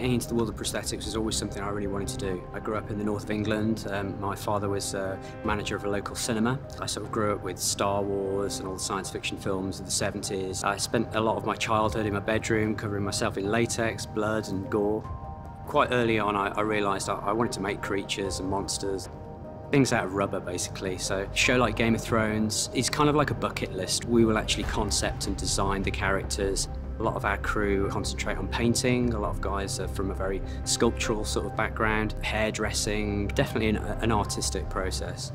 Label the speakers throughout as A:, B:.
A: Getting into the world of prosthetics was always something I really wanted to do. I grew up in the north of England. My father was manager of a local cinema. I sort of grew up with Star Wars and all the science fiction films of the 70s. I spent a lot of my childhood in my bedroom covering myself in latex, blood and gore. Quite early on I realised I wanted to make creatures and monsters. Things out of rubber, basically. So a show like Game of Thrones is kind of like a bucket list. We will actually concept and design the characters. A lot of our crew concentrate on painting. A lot of guys are from a very sculptural sort of background, hairdressing, definitely an artistic process.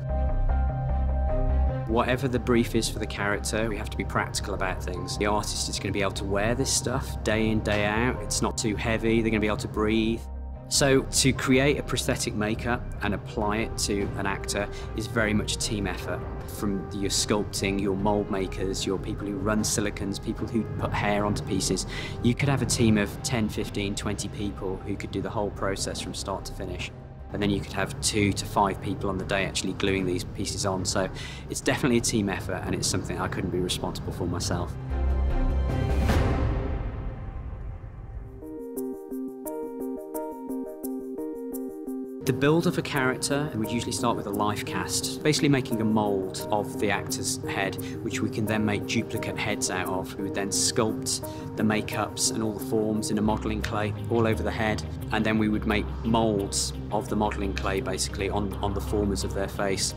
A: Whatever the brief is for the character, we have to be practical about things. The artist is going to be able to wear this stuff day in, day out. It's not too heavy, they're going to be able to breathe. So to create a prosthetic makeup and apply it to an actor is very much a team effort. From your sculpting, your mold makers, your people who run silicons, people who put hair onto pieces. You could have a team of 10, 15, 20 people who could do the whole process from start to finish. And then you could have 2 to 5 people on the day actually gluing these pieces on. So it's definitely a team effort, and it's something I couldn't be responsible for myself. The build of a character would usually start with a life cast, basically making a mould of the actor's head, which we can then make duplicate heads out of. We would then sculpt the makeups and all the forms in a modelling clay all over the head, and then we would make moulds of the modelling clay basically on the formers of their face.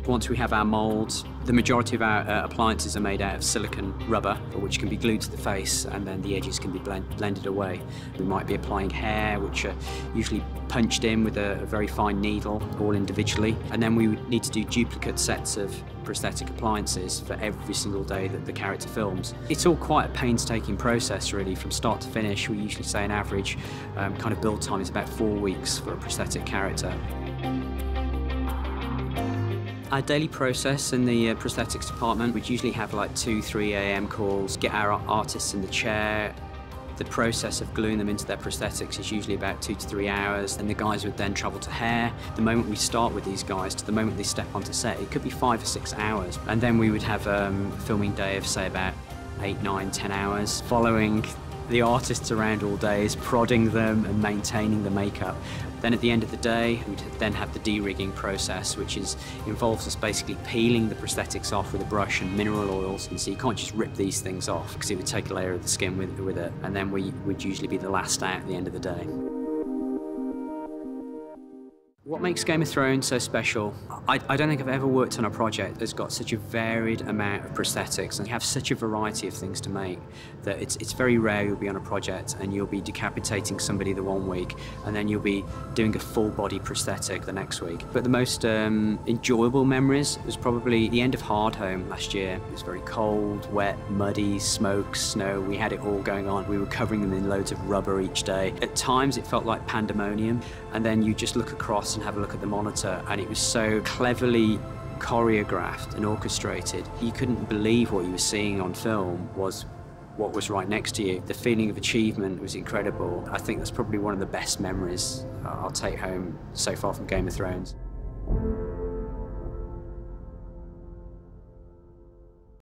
A: Once we have our moulds, the majority of our appliances are made out of silicone rubber, which can be glued to the face, and then the edges can be blended away. We might be applying hair, which are usually punched in with a very fine needle, all individually. And then we would need to do duplicate sets of prosthetic appliances for every single day that the character films. It's all quite a painstaking process, really, from start to finish. We usually say an average kind of build time is about 4 weeks for a prosthetic character. Our daily process in the prosthetics department, we'd usually have like 2-3 AM calls, get our artists in the chair. The process of gluing them into their prosthetics is usually about 2 to 3 hours, and the guys would then travel to hair. The moment we start with these guys to the moment they step onto set, it could be 5 or 6 hours. And then we would have a filming day of, say, about 8, 9, 10 hours, following the artists around all day, is prodding them and maintaining the makeup. Then at the end of the day, we'd then have the de-rigging process, which involves us basically peeling the prosthetics off with a brush and mineral oils. And so you can't just rip these things off, because it would take a layer of the skin with it. And then we would usually be the last out at the end of the day. What makes Game of Thrones so special? I don't think I've ever worked on a project that's got such a varied amount of prosthetics and have such a variety of things to make that it's very rare you'll be on a project and you'll be decapitating somebody the one week and then you'll be doing a full body prosthetic the next week. But the most enjoyable memories was probably the end of Hardhome last year. It was very cold, wet, muddy, smoke, snow. We had it all going on. We were covering them in loads of rubber each day. At times it felt like pandemonium, and then you just look across and have a look at the monitor, and it was so cleverly choreographed and orchestrated. You couldn't believe what you were seeing on film was what was right next to you. The feeling of achievement was incredible. I think that's probably one of the best memories I'll take home so far from Game of Thrones.